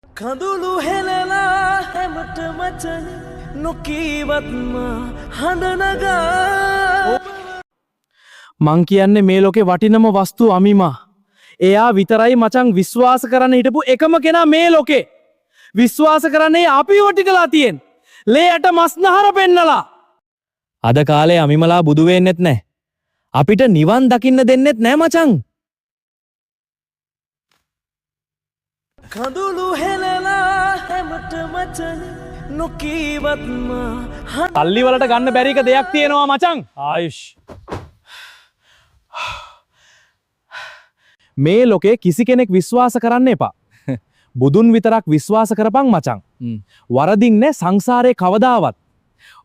කඳුළු හෙලලා හැමට මචන නොකීවත්ම හඬනගා මං කියන්නේ මේ ලෝකේ වටිනම වස්තු අමිමා. එයා විතරයි මචං විශ්වාස කරන්න හිටපු එකම කෙනා මේ ලෝකේ. විශ්වාස කරන්නේ අපි වටිකලා තියෙන. ලේයට මස්නහර පෙන්නලා. අද කාලේ අමිමලා බුදු වෙන්නෙත් නැහැ. අපිට නිවන් දකින්න දෙන්නෙත් නැහැ මචං. කඳුළු හෙලලා හැමට මචන නොකීවත්ම තල්ලි වලට ගන්න බැරි එක දෙයක් තියෙනවා මචං. ආයුෂ්. මේ ලෝකේ කිසි කෙනෙක් විශ්වාස කරන්න එපා. බුදුන් විතරක් විශ්වාස කරපන් මචං. වරදින්නේ සංසාරේ කවදාවත්.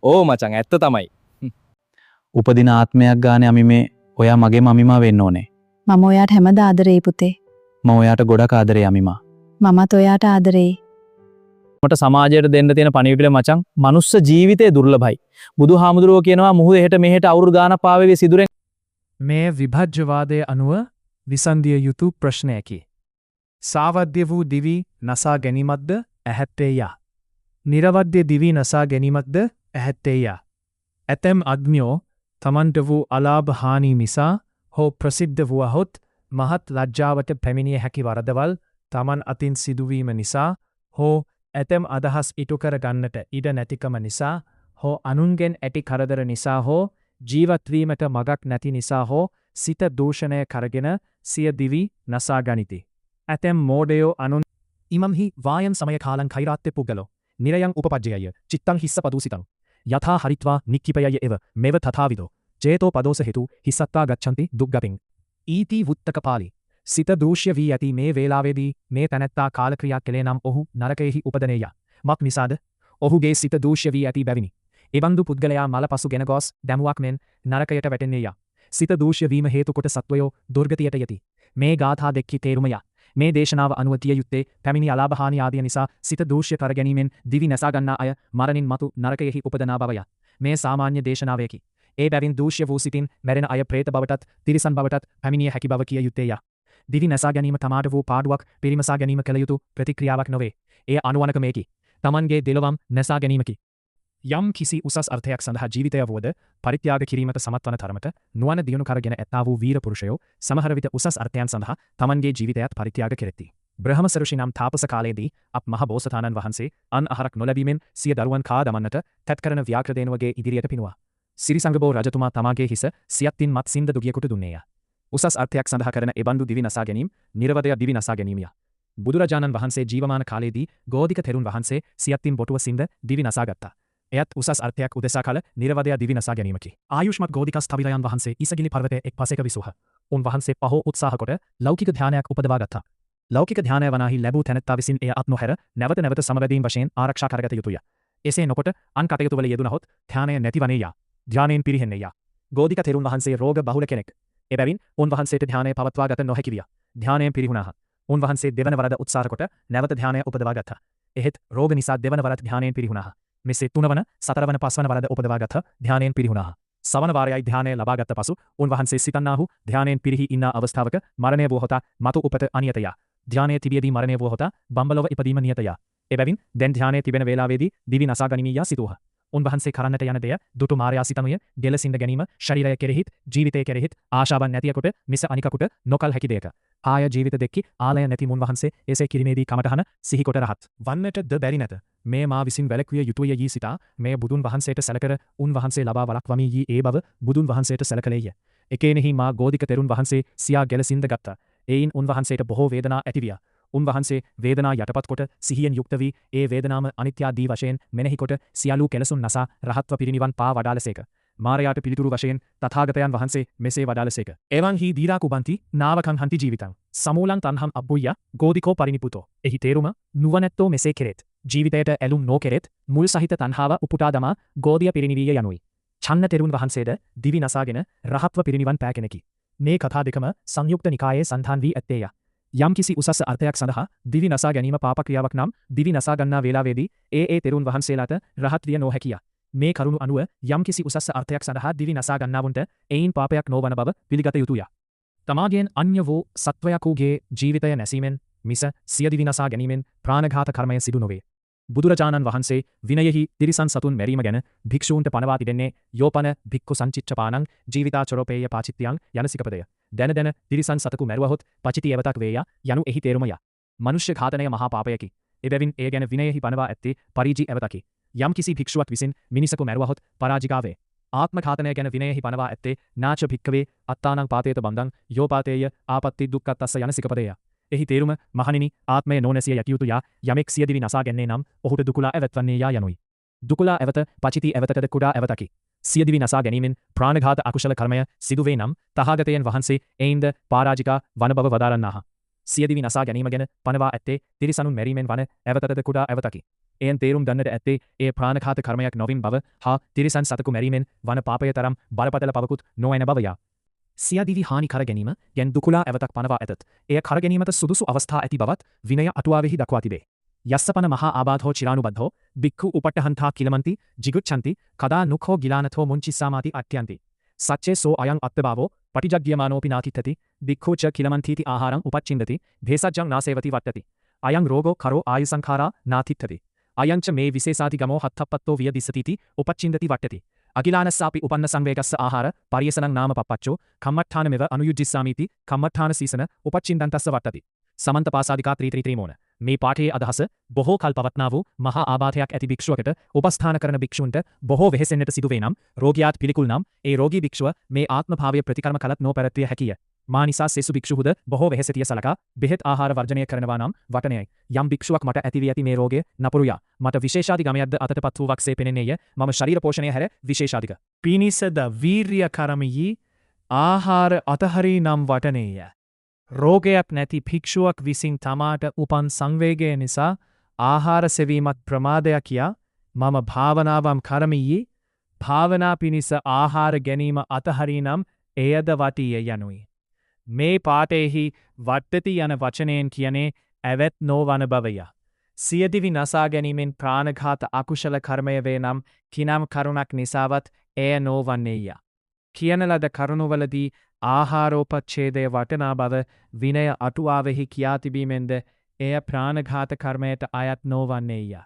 ඕ මචං ඇත්ත තමයි. උපදින ආත්මයක් ගානේ අපි මේ ඔයා මගේ මමිමා වෙන්න ඕනේ. මම ඔයාට හැමද ආදරේ පුතේ. මම ඔයාට ගොඩක් ආදරේ අමිමා. මමත් ඔයාට ආදරේ. මට සමාජයට දෙන්න තියෙන පණිවිඩය මචං මනුස්ස ජීවිතේ දුර්ලභයි. බුදුහාමුදුරුවෝ කියනවා මුහුද එහෙට මෙහෙට අවුරුදු ගානක් පාවෙවි සිදුරෙන් මේ විභජ්‍යවාදය අනුව විසන්දිය යුතු ප්‍රශ්නයකි. සාවද්‍ය වූ දිවි නසා ගැනීමක්ද ඇහැත්තේය. නිරවද්‍ය දිවි නසා ගැනීමක්ද ඇහැත්තේය. ඇතැම් අඥෝ තමන්ට වූ අලාභ හානි නිසා හෝ ප්‍රසිද්ධ වුවහොත් මහත් ලජ්ජාවට පැමිණිය හැකි වරදවල් තමන් අතින් සිදුවීම නිසා හෝ ඇතැම් අදහස් ඉටුකර ගන්නට ඉඩ නැතිකම නිසා හෝ අනුන්ගෙන් ඇති කරදර නිසා හෝ ජීවත්වීමට මගක් නැති නිසා හෝ සිත දූෂණය කරගෙන සිය දිවි නසා ගනිති. ඇතැම් මෝඩයෝ අනුන් ඉමම්හි වායන් සමය කාලං කෛරාත්‍ය පුද්ගලෝ නිරයං උපපජ්ජයය චිත්තං හිස්ස පදූසිතං යථා හරිත්වා නික්කිපයය එව මෙව තථාවිදෝ චේතෝ පදෝස හේතු හිස්සත්තා ගච්ඡanti දුක්ගතින් ඊති වුත්තක පාලි සිත දූෂ්‍ය වී ඇති මේ වේලාවේදී මේ තැනැත්තා කාලක්‍රියා කළේ නම් ඔහු නරකයෙහි උපදනේය. මක් නිසාද? ඔහුගේ සිත දූෂ්‍ය වී ඇති බැවිනි. එවන්දු පුද්ගලයා මල පසු ගෙන ගොස් දැමුවක් මෙන් නරකයට වැටෙන්නේය. සිත දූෂ්‍ය වීම හේතු කොට සත්වයෝ දුර්ගතියට යති. මේ ගාථා දෙකේ තේරුමය. මේ දේශනාව අනුව තිය යුත්තේ පැමිණි අලාභ හානි ආදිය නිසා සිත දූෂ්‍ය කර ගැනීමෙන් දිවි නැසා ගන්නා අය මරණින් මතු නරකයෙහි උපදනා බවය. මේ සාමාන්‍ය දේශනාවකි. ඒ බැවින් දූෂ්‍ය වූ සිතින් මැරෙන අය പ്രേත බවටත් තිරිසන් බවටත් පැමිණිය හැකි බව කිය යුත්තේය. දිවි නැසා ගැනීම තමාට වූ පාඩුවක් පිරිමසා ගැනීම කළ යුතු ප්‍රතික්‍රියාවක් නොවේ. එය අනුවණකමේකි. තමන්ගේ දෙලොවම් නැසා ගැනීමකි. යම් කිසි උසස් අර්ථයක් සඳහා ජීවිතය වුවද පරිත්‍යාග කිරීමට සමත් වන තරමට නුවණ දියුණු කරගෙන ඇත්තා වූ වීර පුරුෂයෝ සමහර විට උසස් අර්ථයන් සඳහා තමන්ගේ ජීවිතයත් පරිත්‍යාග කෙරෙති. බ්‍රහ්මසරුෂි නම් තාපස කාලයේදී අප මහ බෝසතාණන් වහන්සේ අන් අහරක් නොලැබීමෙන් සිය දරුවන් කා දමන්නට තැත් කරන ව්‍යාක්‍රදේනුවගේ ඉදිරියට පිනුවා. සිරිසංගබෝ රජතුමා තමාගේ හිස සියත්තින් මත් සින්ද දුගියෙකුට දුන්නේය. උසස් අර්ථයක් සඳහා කරන එබඳු දිවි නසා ගැනීම නිර්වදය දිවි නසා ගැනීමය. බුදුරජාණන් වහන්සේ ජීවමාන කාලයේදී ගෝධික තෙරුන් වහන්සේ සියත්තින් බොටුව සින්ද දිවි නසා ගත්තා. එයත් උසස් අර්ථයක් උදෙසා කල නිර්වදය දිවි නසා ගැනීමකි. ආයුෂ්මත් ගෝධික ස්ථවිරයන් වහන්සේ ඉසගිලි පර්වතයේ එක් පසෙක විසූහ. උන් වහන්සේ පහෝ උත්සාහ කොට ලෞකික ධානයක් උපදවා ගත්තා. ලෞකික ධානය වනාහි ලැබූ තැනැත්තා විසින් එය අත් නොහැර නැවත නැවත සමවැදීම් වශයෙන් ආරක්ෂා කරගත යුතුය. එසේ නොකොට අන් කටයුතු වල යෙදුණහොත් ධානය නැතිවනේය. ධානයෙන් පිරිහෙන්නේය. ගෝධික තෙරුන් වහන්සේ රෝග බහුල කෙනෙක්. එබැවින් උන්වහන්සේට ධානය පවත්වා ගත නොහැකි විය. ධානයෙන් පිරිහුණාහ. උන්වහන්සේ දෙවන වරද උත්සාහ කොට නැවත ධානය උපදවා ගත්තා. එහෙත් රෝග නිසා දෙවන වරත් ධානයෙන් පිරිහුණාහ. මෙසේ තුනවන සතරවන පස්වන වරද උපදවා ගත්තා. ධානයෙන් පිරිහුණාහ. සවන වාරයයි ධානය ලබා ගත්ත පසු උන්වහන්සේ සිතන්නාහු ධානයෙන් පිරිහි ඉන්න අවස්ථාවක මරණය වූහොත මතු උපත අනියතය. ධානය තිබියදී මරණය වූහොත බඹලොව ඉපදීම නියතය. එබැවින් දැන් ධානය තිබෙන වේලාවේදී දිවි නසා ගනිමි යා සිතූහ. උන්වහන්සේ කරන්නට යන දෙය දුටු මාර්යා සිතනුය ගෙලසින්ද ගැනීම ශරීරය කෙරෙහිත් ජීවිතය කෙරෙහිත් ආශාවන් නැතියකොට මිස අනිකකුට නොකල් හැකි දෙයක. ආය ජීවිත දෙක්කි ආලය නැති මුන්වහන්සේ එසේ කිරීමේදී කමටහන සිහිකොට රහත් වන්නට ද බැරි නැත. මේ මා විසින් වැළැක්විය යුතුය යී සිතා මේ බුදුන් වහන්සේට සැලකර උන්වහන්සේ ලබා වළක්වමි යී ඒ බව බුදුන් වහන්සේට සැලකලේය. එකේනෙහි මා ගෝධික තෙරුන් වහන්සේ සියා ගෙලසින්ද ගත්තා. එයින් උන්වහන්සේට බොහෝ වේදනා ඇතිවිය. උන්වහන්සේ වේදනා යටපත් කොට සිහියෙන් යුක්ත වී ඒ වේදනාම අනිත්‍යාදී වශයෙන් මෙනෙහි කොට සියලු කෙලසුන් නසා රහත්ව පිරිනිවන් පා වදාළසේක. මාරයාට පිළිතුරු වශයෙන් තථාගතයන් වහන්සේ මෙසේ වදාළසේක. එවං හි දීරා කුබන්ති නාවකං හන්ති ජීවිතං සමූලං තණ්හම් අබ්බුය්‍ය ගෝධිකෝ පරිනිපුතෝ. එහි තේරුම නුවණැත්තෝ මෙසේ කෙරෙත්. ජීවිතයට ඇලුම් නොකෙරෙත් මුල් සහිත තණ්හාව උපුටා දමා ගෝධිය පිරිනිවීය යනුයි. චන්න තෙරුන් වහන්සේද දිවි නසාගෙන රහත්ව පිරිනිවන් පෑ කෙනෙකි. මේ කථා දෙකම සංයුක්ත නිකායේ සන්ධාන් වී ඇත්තේය. යම් කිසි උසස් අර්ථයක් සඳහා දිවි නසා ගැනීම පාප ක්‍රියාවක් නම් දිවි නසා ගන්නා වේලාවේදී ඒ තෙරුන් වහන්සේලාට රහත් විය නොහැකිය. මේ කරුණු අනුව යම් කිසි උසස් අර්ථයක් සඳහා දිවි නසා ගන්නාවුන්ට එයින් පාපයක් නොවන බව පිළිගත යුතුය. තමාගෙන් අන්‍ය වූ සත්වයකුගේ ජීවිතය නැසීමෙන් මිස සියදිවි නසා ගැනීමෙන් ප්‍රාණඝාත කර්මය සිදු නොවේ. බුදුරජාණන් වහන්සේ විනයෙහි තිරිසන් සතුන් මැරීම ගැන භික්ෂූන්ට පනවා තිබෙන්නේ යෝපන භික්ඛු සංචිච්ඡපානං ජීවිතාචරෝපේය පාචිත්‍යං යන සිකපදය. දැන දැන තිරිසන් සතකු මැරුවහොත් පචිති එවතක් වේය යනු එහි තේරුමය. මනුෂ්‍ය ඝාතනය මහා පාපයකි. එබැවින් ඒ ගැන විනයෙහි පනවා ඇත්තේ පරිජි එවතකි. යම් කිසි භික්ෂුවක් විසින් මිනිසකු මැරුවහොත් පරාජිකාවේ. ආත්ම ඝාතනය ගැන විනයෙහි පනවා ඇත්තේ නාච භික්ඛවේ අත්තානං පාතේත බන්ධං යෝපාතේය ආපත්ති දුක්ඛත්තස්ස යන සිකපදය. එහි තේරුම මහණෙනි ආත්මය නොනැසිය යැකිය යුතු යා යමෙක් සියදිවි නසා ගැන්නේ නම් ඔහුට දුකලා ඇවැත්වන්නේ යා යනුයි. දුකලා ඇවත පචිති ඇවතකද කුඩා ඇවතකි. සියදිවි නසා ගැනීමෙන් ප්‍රාණඝාත අකුශල කර්මය සිදුවේ නම් තහාගතයන් වහන්සේ එයින්ද පරාජිකා වන බව වදාරන්නාහ. සියදිවි නසා ගැනීම ගැන පනවා ඇත්තේ තිරිසනුන් මැරීමෙන් වන ඇවතකද කුඩා ඇවතකි. එයන් තේරුම් ගන්නට ඇත්තේ ඒ ප්‍රාණඝාත කර්මයක් නොවින් බව හා තිරිසන් සතකු මැරීමෙන් වන පාපය තරම් බරපතල පවකුත් නොවන බවයා. සියදිවි හානි කර ගැනීම ගැන දුකලා ඇවතක් පනවා ඇතත් එය කර ගැනීමට සුදුසු අවස්ථා ඇති බවත් විනය අටුවාවෙහි දක්වා තිබේ. යස්සපන මහා ආබාධෝ චිරානුබද්ධෝ බික්ඛු උපට්ඨහන්තා කිලමන්ති ජිගුච්ඡන්ති කදා නුඛෝ ගිලානතෝ මුංචිස්සාමාති අට්ඨයන්ති. සච්චේ සෝ අයං අත්තභාවෝ පටිජග්ගියමානෝපි නාතිත්තති බික්ඛු ච කිලමන්තිති ආහාරං උපච්චින්දති භේසජ්ජං නාසේවති වට්ටති. අයං රෝගෝ කරෝ ආයුසංඛාරා නාතිත්තති. අයං ච මේ විශේෂාති ගමෝ හත්තප්පත්තෝ විය දිස්සතිති උපච්චින්දති වට්ටති. අගිලානස්සාපි උපන්න සංවේගස්ස ආහාර පරියසනං නාම පප්පච්චෝ කම්මට්ඨානමෙව අනුයුජ්ජිස්සාමීති කම්මට්ඨාන සීසන උපච්චින්දන්තස්ස වට්ටති. සමන්ත පාසාදිකා 333 මේ පාඨයේ අදහස බොහෝ කල් පවත්නා වූ මහා ආබාධයක් ඇති භික්ෂුවකට උපස්ථාන කරන භික්ෂුන්ට බොහෝ වෙහෙසෙන්නට සිදුවේ නම් රෝගියාත් පිළිකුල් නම් ඒ රෝගී භික්ෂුව මේ ආත්මභාවය ප්‍රතිකර්ම කළත් නොපැවැත්විය හැකිය. මා නිසා සෙසු භික්ෂුහුද බොහෝ වෙහෙසතිය සලකා බෙහෙත් ආහාර වර්ජනය කරනවා නම් වටනයයි. යම් භික්ෂුවක් මට ඇතිවී ඇති මේ රෝගය නපුරුයා මට විශේෂාධිගමයක්ද අතටපත් වූ වක්සේ පෙනෙන්නේය. මම ශරීර පෝෂණය හැර විශේෂාධික පිණිසද වීර්ය කරමියි ආහාර අතහරී නම් වටනේය. රෝගයක් නැති භික්ෂුවක් විසින් තමාට උපන් සංවේගය නිසා ආහාර සෙවීමත් ප්‍රමාදයක් කියා මම භාවනාවම් කරමියි භාවනා පිණිස ආහාර ගැනීම අතහරී නම් එයද වටීය යනුයි. මේ පාඨයෙහි වට්ටති යන වචනයෙන් කියනේ ඇවැත් නොවන බවය. සියදිවි නසා ගැනීමෙන් ප්‍රාණඝාත අකුශල කර්මය වේ නම් කිනම් කරුණක් නිසාවත් එය නොවන්නේය. කියන ලද කරුණුවලදී ආහාරෝපච්ඡේදය වටනා බව විනය අටුවාවෙහි කියා තිබීමෙන්ද එය ප්‍රාණඝාත කර්මයට අයත් නොවන්නේය.